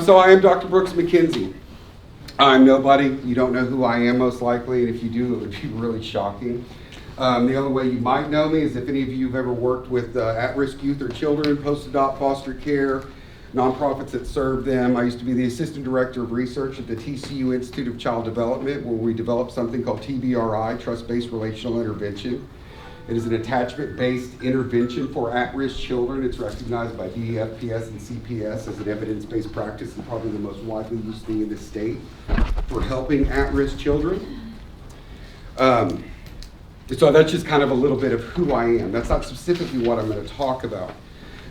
So I am Dr. Brooks McKenzie. I'm nobody. You don't know who I am most likely, and if you do, it would be really shocking. The only way you might know me is if any of you have ever worked with at-risk youth or children, post-adopt foster care, nonprofits that serve them. I used to be the Assistant Director of Research at the TCU Institute of Child Development, where we developed something called TBRI, Trust-Based Relational Intervention. It is an attachment-based intervention for at-risk children. It's recognized by DFPS and CPS as an evidence-based practice and probably the most widely used thing in the state for helping at-risk children. So that's just kind of a little bit of who I am. That's not specifically what I'm going to talk about.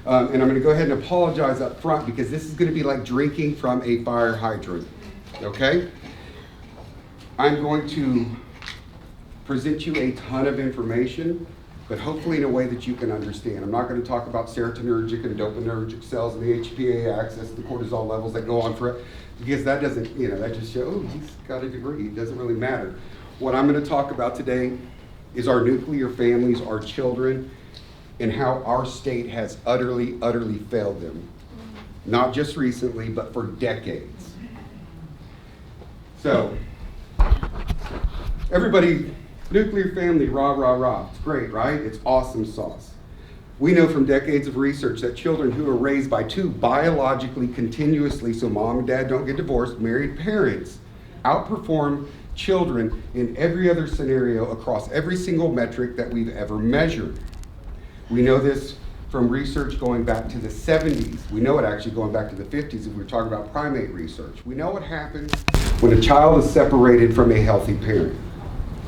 And I'm going to go ahead and apologize up front because this is going to be like drinking from a fire hydrant, okay? I'm going to present you a ton of information, but hopefully in a way that you can understand. I'm not going to talk about serotonergic and dopaminergic cells and the HPA axis, the cortisol levels that go on for it, because that doesn't, that just shows, oh, he's got a degree. It doesn't really matter. What I'm going to talk about today is our nuclear families, our children, and how our state has utterly, utterly failed them. Not just recently, but for decades. So, everybody, nuclear family, rah, rah, rah. It's great, right? It's awesome sauce. We know from decades of research that children who are raised by two biologically continuously, so mom and dad don't get divorced, married parents, outperform children in every other scenario across every single metric that we've ever measured. We know this from research going back to the 70s. We know it actually going back to the 50s if we're talking about primate research. We know what happens when a child is separated from a healthy parent.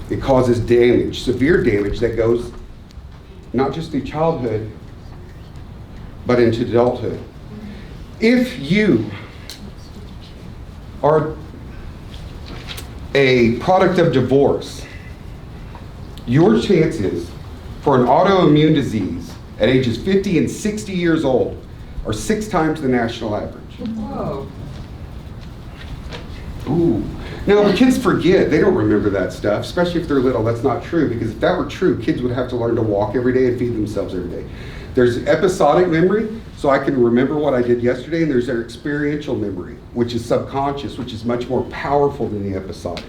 It causes damage, severe damage that goes not just through childhood, but into adulthood. If you are a product of divorce, your chances for an autoimmune disease at ages 50 and 60 years old are 6 times the national average. Whoa. Ooh. Now, the kids forget. They don't remember that stuff, especially if they're little. That's not true, because if that were true, kids would have to learn to walk every day and feed themselves every day. There's episodic memory, so I can remember what I did yesterday, and there's their experiential memory, which is subconscious, which is much more powerful than the episodic.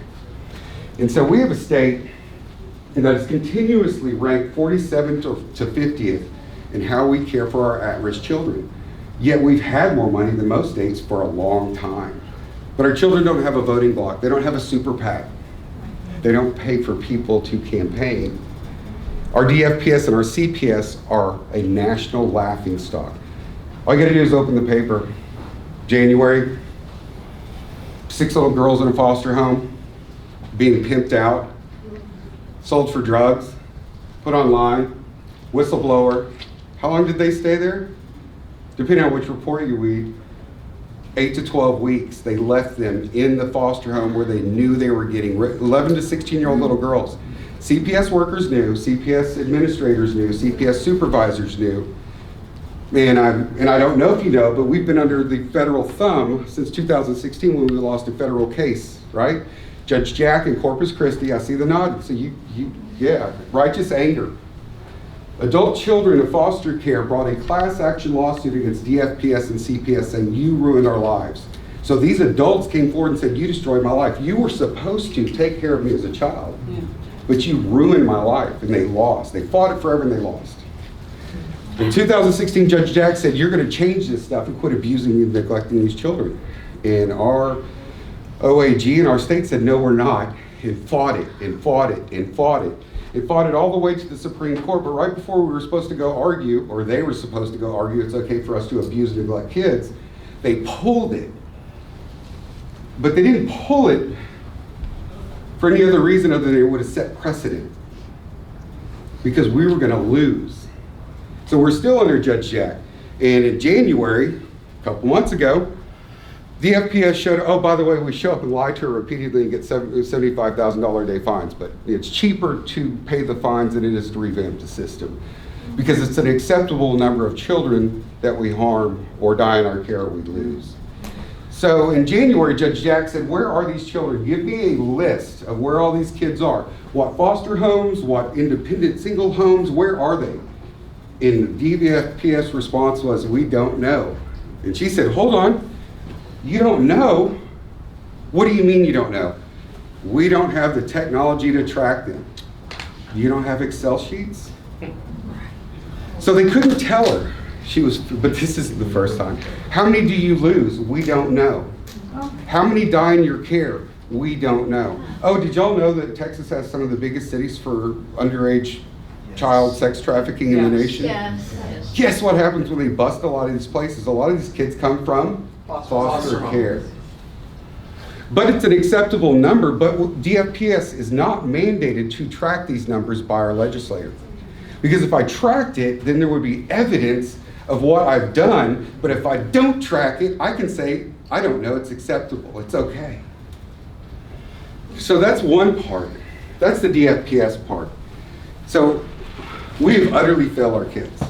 And so we have a state that is continuously ranked 47 to 50th in how we care for our at-risk children. Yet we've had more money than most states for a long time. But our children don't have a voting bloc. They don't have a super PAC. They don't pay for people to campaign. Our DFPS and our CPS are a national laughingstock. All you gotta do is open the paper. January, 6 little girls in a foster home being pimped out, sold for drugs, put online, whistleblower. How long did they stay there? Depending on which report you read, 8 to 12 weeks. They left them in the foster home where they knew they were getting 11 to 16-year-old little girls. CPS workers knew, CPS administrators knew, CPS supervisors knew. And I don't know if you know, but we've been under the federal thumb since 2016 when we lost a federal case, right? Judge Jack in Corpus Christi, I see the nod, so yeah, righteous anger. Adult children in foster care brought a class action lawsuit against DFPS and CPS saying, you ruined our lives. So these adults came forward and said, you destroyed my life. You were supposed to take care of me as a child, but you ruined my life, and they lost. They fought it forever and they lost. In 2016, Judge Jack said, you're gonna change this stuff and quit abusing and neglecting these children. And our OAG in our state said, no, we're not, and fought it, and fought it, and fought it. It fought it all the way to the Supreme Court, but right before we were supposed to go argue, or they were supposed to go argue, it's okay for us to abuse and neglect kids, they pulled it. But they didn't pull it for any other reason other than it would have set precedent, because we were gonna lose. So we're still under Judge Jack. And in January, a couple months ago, the FPS showed, oh, by the way, we show up and lie to her repeatedly and get $75,000 a day fines, but it's cheaper to pay the fines than it is to revamp the system, because it's an acceptable number of children that we harm or die in our care or we lose. So in January, Judge Jack said, where are these children? Give me a list of where all these kids are. What foster homes, what independent single homes, where are they? And DFPS response was, we don't know. And she said, hold on. You don't know? What do you mean you don't know? We don't have the technology to track them. You don't have Excel sheets? So they couldn't tell her. But this isn't the first time. How many do you lose? We don't know. How many die in your care? We don't know. Oh, did y'all know that Texas has some of the biggest cities for underage child sex trafficking in the nation? Yes. Guess what happens when they bust a lot of these places? A lot of these kids come from foster care. But it's an acceptable number, but DFPS is not mandated to track these numbers by our legislator. Because if I tracked it, then there would be evidence of what I've done, but if I don't track it, I can say, I don't know, it's acceptable, it's okay. So that's one part. That's the DFPS part. So we have utterly failed our kids.